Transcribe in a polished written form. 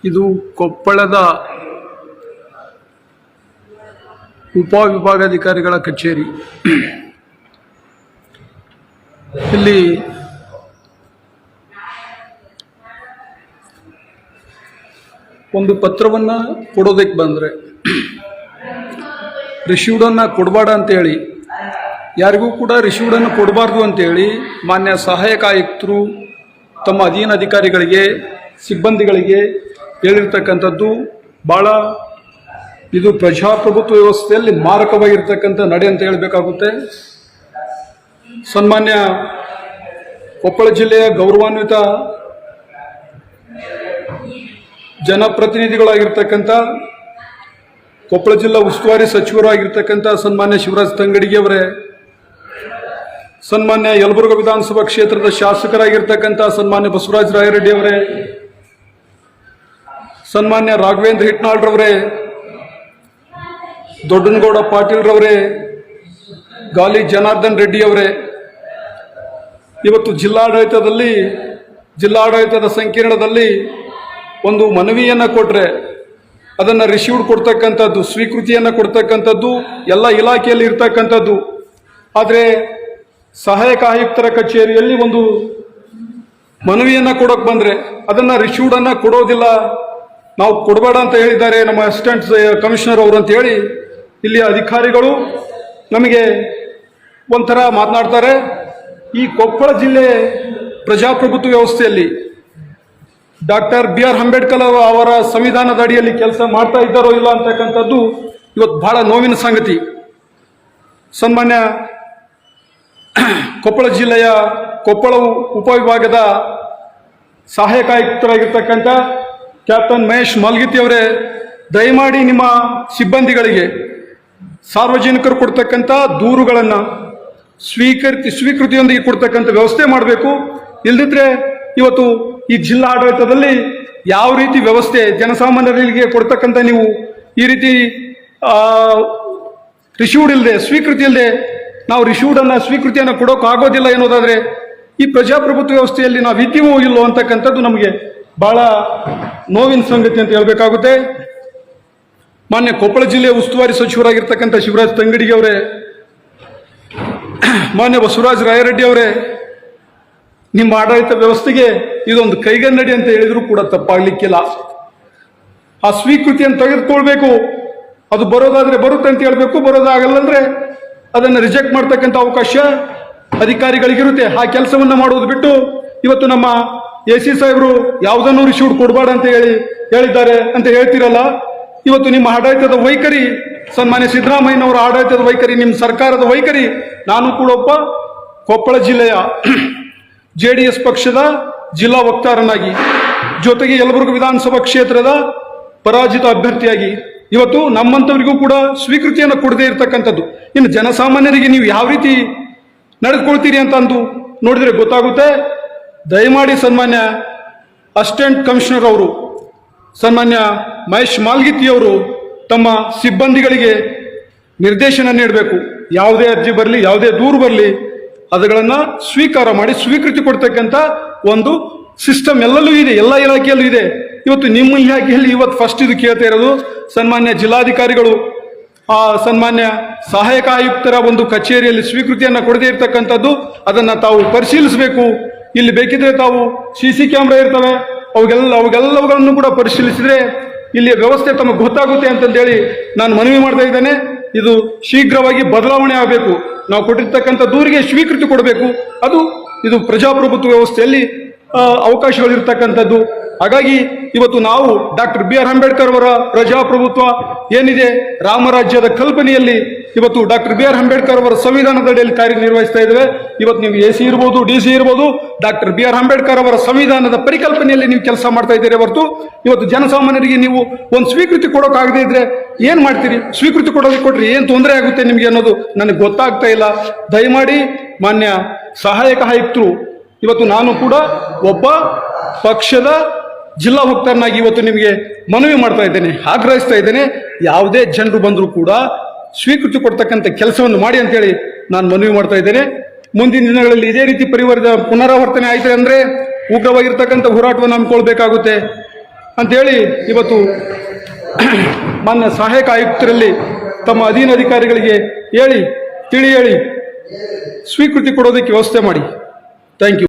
ಇದು ಕೊಪ್ಪಳದ ಉಪವಿಭಾಗಾಧಿಕಾರಿಗಳ ಕಚೇರಿ. ಇಲ್ಲಿ ಒಂದು ಪತ್ರವನ್ನು ಕೊಡೋದಕ್ಕೆ ಬಂದರೆ ರಿಸೀವ್ಡನ್ನು ಕೊಡಬೇಡ ಅಂತೇಳಿ, ಯಾರಿಗೂ ಕೂಡ ರಿಸೀವ್ಡನ್ನು ಕೊಡಬಾರ್ದು ಅಂತೇಳಿ ಮಾನ್ಯ ಸಹಾಯಕ ಆಯುಕ್ತರು ತಮ್ಮ ಅಧೀನ ಅಧಿಕಾರಿಗಳಿಗೆ, ಸಿಬ್ಬಂದಿಗಳಿಗೆ ಹೇಳಿರ್ತಕ್ಕಂಥದ್ದು ಭಾಳ ಇದು ಪ್ರಜಾಪ್ರಭುತ್ವ ವ್ಯವಸ್ಥೆಯಲ್ಲಿ ಮಾರಕವಾಗಿರ್ತಕ್ಕಂಥ ನಡೆ ಅಂತ ಹೇಳಬೇಕಾಗುತ್ತೆ. ಸನ್ಮಾನ್ಯ ಕೊಪ್ಪಳ ಜಿಲ್ಲೆಯ ಗೌರವಾನ್ವಿತ ಜನಪ್ರತಿನಿಧಿಗಳಾಗಿರ್ತಕ್ಕಂಥ ಕೊಪ್ಪಳ ಜಿಲ್ಲಾ ಉಸ್ತುವಾರಿ ಸಚಿವರಾಗಿರ್ತಕ್ಕಂಥ ಸನ್ಮಾನ್ಯ ಶಿವರಾಜ್ ತಂಗಡಿಗೆಯವರೇ, ಸನ್ಮಾನ್ಯ ಯಲಬುರ್ಗಾ ವಿಧಾನಸಭಾ ಕ್ಷೇತ್ರದ ಶಾಸಕರಾಗಿರ್ತಕ್ಕಂಥ ಸನ್ಮಾನ್ಯ ಬಸವರಾಜ ರಾಯರೆಡ್ಡಿ ಅವರೇ, ಸನ್ಮಾನ್ಯ ರಾಘವೇಂದ್ರ ಹಿಟ್ನಾಳ್ರವರೇ, ದೊಡ್ಡನಗೌಡ ಪಾಟೀಲ್ರವರೇ, ಗಾಲಿ ಜನಾರ್ದನ್ ರೆಡ್ಡಿ ಅವರೇ, ಇವತ್ತು ಜಿಲ್ಲಾಡಳಿತದ ಸಂಕೀರ್ಣದಲ್ಲಿ ಒಂದು ಮನವಿಯನ್ನು ಕೊಟ್ಟರೆ ಅದನ್ನು ರಿಸೀವ್ಡ್ ಕೊಡ್ತಕ್ಕಂಥದ್ದು, ಸ್ವೀಕೃತಿಯನ್ನು ಕೊಡ್ತಕ್ಕಂಥದ್ದು ಎಲ್ಲ ಇಲಾಖೆಯಲ್ಲಿ ಇರ್ತಕ್ಕಂಥದ್ದು. ಆದರೆ ಸಹಾಯಕ ಆಯುಕ್ತರ ಕಚೇರಿಯಲ್ಲಿ ಒಂದು ಮನವಿಯನ್ನು ಕೊಡೋಕೆ ಬಂದರೆ ಅದನ್ನು ರಿಸೀವ್ಡನ್ನು ಕೊಡೋದಿಲ್ಲ, ನಾವು ಕೊಡಬೇಡ ಅಂತ ಹೇಳಿದ್ದಾರೆ ನಮ್ಮ ಅಸಿಸ್ಟೆಂಟ್ ಕಮಿಷನರ್ ಅವರು ಅಂತ ಹೇಳಿ ಇಲ್ಲಿ ಅಧಿಕಾರಿಗಳು ನಮಗೆ ಒಂಥರ ಮಾತನಾಡ್ತಾರೆ. ಈ ಕೊಪ್ಪಳ ಜಿಲ್ಲೆ ಪ್ರಜಾಪ್ರಭುತ್ವ ವ್ಯವಸ್ಥೆಯಲ್ಲಿ ಡಾಕ್ಟರ್ BR ಅಂಬೇಡ್ಕರ್ ಅವರ ಸಂವಿಧಾನದ ಅಡಿಯಲ್ಲಿ ಕೆಲಸ ಮಾಡ್ತಾ ಇದ್ದಾರೋ ಇಲ್ಲ ಅಂತಕ್ಕಂಥದ್ದು ಇವತ್ತು ಬಹಳ ನೋವಿನ ಸಂಗತಿ. ಸನ್ಮಾನ್ಯ ಕೊಪ್ಪಳ ಜಿಲ್ಲೆಯ ಕೊಪ್ಪಳ ಉಪವಿಭಾಗದ ಸಹಾಯಕ ಆಯುಕ್ತರಾಗಿರ್ತಕ್ಕಂಥ ಕ್ಯಾಪ್ಟನ್ ಮಹೇಶ್ ಮಾಲ್ಗಿತ್ತಿ ಅವರೇ, ದಯಮಾಡಿ ನಿಮ್ಮ ಸಿಬ್ಬಂದಿಗಳಿಗೆ ಸಾರ್ವಜನಿಕರು ಕೊಡ್ತಕ್ಕಂಥ ದೂರುಗಳನ್ನು ಸ್ವೀಕೃತಿಯೊಂದಿಗೆ ಕೊಡ್ತಕ್ಕಂಥ ವ್ಯವಸ್ಥೆ ಮಾಡಬೇಕು. ಇಲ್ಲದಿದ್ದರೆ ಇವತ್ತು ಈ ಜಿಲ್ಲಾ ಆಡಳಿತದಲ್ಲಿ ಯಾವ ರೀತಿ ವ್ಯವಸ್ಥೆ ಜನಸಾಮಾನ್ಯರಿಗೆ ಕೊಡ್ತಕ್ಕಂಥ ನೀವು ಈ ರೀತಿ ರಿಸೀವ್ಡ್ ಇಲ್ಲದೆ, ಸ್ವೀಕೃತಿ ಇಲ್ಲದೆ ನಾವು ಸ್ವೀಕೃತಿಯನ್ನು ಕೊಡೋಕೆ ಆಗೋದಿಲ್ಲ ಎನ್ನುವುದಾದರೆ ಈ ಪ್ರಜಾಪ್ರಭುತ್ವ ವ್ಯವಸ್ಥೆಯಲ್ಲಿ ನಾವು ಇದ್ದೀವೋ ಇಲ್ಲೋ ಅಂತಕ್ಕಂಥದ್ದು ನಮಗೆ ಬಹಳ ನೋವಿನ ಸಂಗತಿ ಅಂತ ಹೇಳಬೇಕಾಗುತ್ತೆ. ಮಾನ್ಯ ಕೊಪ್ಪಳ ಜಿಲ್ಲೆಯ ಉಸ್ತುವಾರಿ ಸಚಿವರಾಗಿರ್ತಕ್ಕಂಥ ಶಿವರಾಜ್ ತಂಗಡಿಗೆ ಅವರೇ, ಮಾನ್ಯ ಬಸವರಾಜ ರಾಯರೆಡ್ಡಿ ಅವರೇ, ನಿಮ್ಮ ಆಡಳಿತ ವ್ಯವಸ್ಥೆಗೆ ಇದೊಂದು ಕೈಗನ್ನಡಿ ಅಂತ ಹೇಳಿದ್ರು ಕೂಡ ತಪ್ಪಾಗ್ಲಿಕ್ಕಿಲ್ಲ. ಆ ಸ್ವೀಕೃತಿಯನ್ನು ತೆಗೆದುಕೊಳ್ಬೇಕು, ಅದು ಬರೋದಾದ್ರೆ ಬರುತ್ತೆ ಅಂತ ಹೇಳ್ಬೇಕು, ಬರೋದಾಗಲ್ಲ ಅಂದ್ರೆ ಅದನ್ನು ರಿಜೆಕ್ಟ್ ಮಾಡ್ತಕ್ಕಂಥ ಅವಕಾಶ ಅಧಿಕಾರಿಗಳಿಗಿರುತ್ತೆ. ಆ ಕೆಲಸವನ್ನು ಮಾಡೋದು ಬಿಟ್ಟು ಇವತ್ತು ನಮ್ಮ AC ಸಾಹೇಬರು ಯಾವುದನ್ನು ರಿಸೀವ್ಡ್ ಕೊಡಬೇಡ ಅಂತ ಹೇಳಿದ್ದಾರೆ ಅಂತ ಹೇಳ್ತಿರಲ್ಲ. ಇವತ್ತು ನಿಮ್ಮ ಆಡಳಿತದ ವೈಖರಿ, ಸನ್ಮಾನ್ಯ ಸಿದ್ದರಾಮಯ್ಯನವರ ಆಡಳಿತದ ವೈಖರಿ, ನಿಮ್ಮ ಸರ್ಕಾರದ ವೈಖರಿ, ನಾನು ಕೂಡ ಒಬ್ಬ ಕೊಪ್ಪಳ ಜಿಲ್ಲೆಯ JDS ಪಕ್ಷದ ಜಿಲ್ಲಾ ವಕ್ತಾರನಾಗಿ, ಜೊತೆಗೆ ಯಲಬುರ್ಗಾ ವಿಧಾನಸಭಾ ಕ್ಷೇತ್ರದ ಪರಾಜಿತ ಅಭ್ಯರ್ಥಿಯಾಗಿ ಇವತ್ತು ನಮ್ಮಂಥವರಿಗೂ ಕೂಡ ಸ್ವೀಕೃತಿಯನ್ನು ಕೊಡದೇ ಇರತಕ್ಕಂಥದ್ದು. ಇನ್ನು ಜನಸಾಮಾನ್ಯರಿಗೆ ನೀವು ಯಾವ ರೀತಿ ನಡೆದುಕೊಳ್ತೀರಿ ಅಂತ ಅಂದು ನೋಡಿದರೆ ಗೊತ್ತಾಗುತ್ತೆ. ದಯಮಾಡಿ ಸನ್ಮಾನ್ಯ ಅಸಿಸ್ಟೆಂಟ್ ಕಮಿಷನರ್ ಅವರು, ಸನ್ಮಾನ್ಯ ಮಹೇಶ್ ಮಾಲ್ಗಿತ್ತಿಯವರು ತಮ್ಮ ಸಿಬ್ಬಂದಿಗಳಿಗೆ ನಿರ್ದೇಶನ ನೀಡಬೇಕು. ಯಾವುದೇ ಅರ್ಜಿ ಬರಲಿ, ಯಾವುದೇ ದೂರು ಬರಲಿ, ಅವುಗಳನ್ನು ಸ್ವೀಕಾರ ಮಾಡಿ ಸ್ವೀಕೃತಿ ಕೊಡ್ತಕ್ಕಂಥ ಒಂದು ಸಿಸ್ಟಮ್ ಎಲ್ಲಲ್ಲೂ ಇದೆ, ಎಲ್ಲ ಇಲಾಖೆಯಲ್ಲೂ ಇದೆ. ಇವತ್ತು ನಿಮ್ಮ ಇಲಾಖೆಯಲ್ಲಿ ಇವತ್ತು ಫಸ್ಟ್ ಇದು ಕೇಳ್ತಾ ಇರೋದು. ಸನ್ಮಾನ್ಯ ಜಿಲ್ಲಾಧಿಕಾರಿಗಳು ಸನ್ಮಾನ್ಯ ಸಹಾಯಕ ಆಯುಕ್ತರ ಒಂದು ಕಚೇರಿಯಲ್ಲಿ ಸ್ವೀಕೃತಿಯನ್ನು ಕೊಡದೇ ಇರತಕ್ಕಂಥದ್ದು, ಅದನ್ನು ತಾವು ಪರಿಶೀಲಿಸಬೇಕು. ಇಲ್ಲಿ ಬೇಕಿದ್ರೆ ತಾವು CC ಕ್ಯಾಮ್ರಾ ಇರ್ತವೆ, ಅವುಗೆಲ್ಲವುಗಳನ್ನು ಕೂಡ ಪರಿಶೀಲಿಸಿದ್ರೆ ಇಲ್ಲಿ ವ್ಯವಸ್ಥೆ ತಮಗೆ ಗೊತ್ತಾಗುತ್ತೆ ಅಂತಂದೇಳಿ ನಾನು ಮನವಿ ಮಾಡ್ತಾ ಇದ್ದೇನೆ. ಇದು ಶೀಘ್ರವಾಗಿ ಬದಲಾವಣೆ ಆಗಬೇಕು. ನಾವು ಕೊಟ್ಟಿರ್ತಕ್ಕಂಥ ದೂರಿಗೆ ಸ್ವೀಕೃತಿ ಕೊಡಬೇಕು. ಇದು ಪ್ರಜಾಪ್ರಭುತ್ವ ವ್ಯವಸ್ಥೆಯಲ್ಲಿ ಅವಕಾಶಗಳಿರ್ತಕ್ಕಂಥದ್ದು. ಹಾಗಾಗಿ ಇವತ್ತು ನಾವು ಡಾಕ್ಟರ್ BR ಅಂಬೇಡ್ಕರ್ ಅವರ ಪ್ರಜಾಪ್ರಭುತ್ವ ಏನಿದೆ, ರಾಮರಾಜ್ಯದ ಕಲ್ಪನೆಯಲ್ಲಿ ಇವತ್ತು ಡಾಕ್ಟರ್ BR ಅಂಬೇಡ್ಕರ್ ಅವರ ಸಂವಿಧಾನದ ಅಡಿಯಲ್ಲಿ ಕಾರ್ಯನಿರ್ವಹಿಸ್ತಾ ಇದ್ದೇವೆ. ಇವತ್ತು ನೀವು AC ಇರ್ಬೋದು, DC ಇರ್ಬೋದು, ಡಾಕ್ಟರ್ BR ಅಂಬೇಡ್ಕರ್ ಅವರ ಸಂವಿಧಾನದ ಪರಿಕಲ್ಪನೆಯಲ್ಲಿ ನೀವು ಕೆಲಸ ಮಾಡ್ತಾ ಇದ್ದೀರಿ ಹೊರತು ಇವತ್ತು ಜನಸಾಮಾನ್ಯರಿಗೆ ನೀವು ಒಂದು ಸ್ವೀಕೃತಿ ಕೊಡೋಕ್ಕಾಗದೇ ಇದ್ರೆ ಏನ್ ಮಾಡ್ತೀರಿ? ಸ್ವೀಕೃತಿ ಕೊಟ್ರಿ ಏನ್ ತೊಂದರೆ ಆಗುತ್ತೆ ನಿಮಗೆ ಅನ್ನೋದು ನನಗೆ ಗೊತ್ತಾಗ್ತಾ ಇಲ್ಲ. ದಯಮಾಡಿ ಮಾನ್ಯ ಸಹಾಯಕ ಆಯುಕ್ತರು, ಇವತ್ತು ನಾನು ಕೂಡ ಒಬ್ಬ ಪಕ್ಷದ ಜಿಲ್ಲಾ ವಕ್ತಾರನಾಗಿ ಇವತ್ತು ನಿಮಗೆ ಮನವಿ ಮಾಡ್ತಾ ಇದ್ದೇನೆ, ಆಗ್ರಹಿಸ್ತಾ ಇದ್ದೇನೆ. ಯಾವುದೇ ಜನರು ಬಂದರೂ ಕೂಡ ಸ್ವೀಕೃತಿ ಕೊಡ್ತಕ್ಕಂಥ ಕೆಲಸವನ್ನು ಮಾಡಿ ಅಂತೇಳಿ ನಾನು ಮನವಿ ಮಾಡ್ತಾ ಇದ್ದೇನೆ. ಮುಂದಿನ ದಿನಗಳಲ್ಲಿ ಇದೇ ರೀತಿ ಪುನರಾವರ್ತನೆ ಆಯ್ತು ಅಂದ್ರೆ ಉಗ್ರವಾಗಿರ್ತಕ್ಕಂಥ ಹೋರಾಟವನ್ನು ಹಮ್ಮಿಕೊಳ್ಬೇಕಾಗುತ್ತೆ. ಅಂತೇಳಿ ಇವತ್ತು ಮಾನ್ಯ ಸಹಾಯಕ ಆಯುಕ್ತರಲ್ಲಿ ತಮ್ಮ ಅಧೀನ ಅಧಿಕಾರಿಗಳಿಗೆ ಹೇಳಿ ಸ್ವೀಕೃತಿ ಕೊಡೋದಕ್ಕೆ ವ್ಯವಸ್ಥೆ ಮಾಡಿ. Thank you.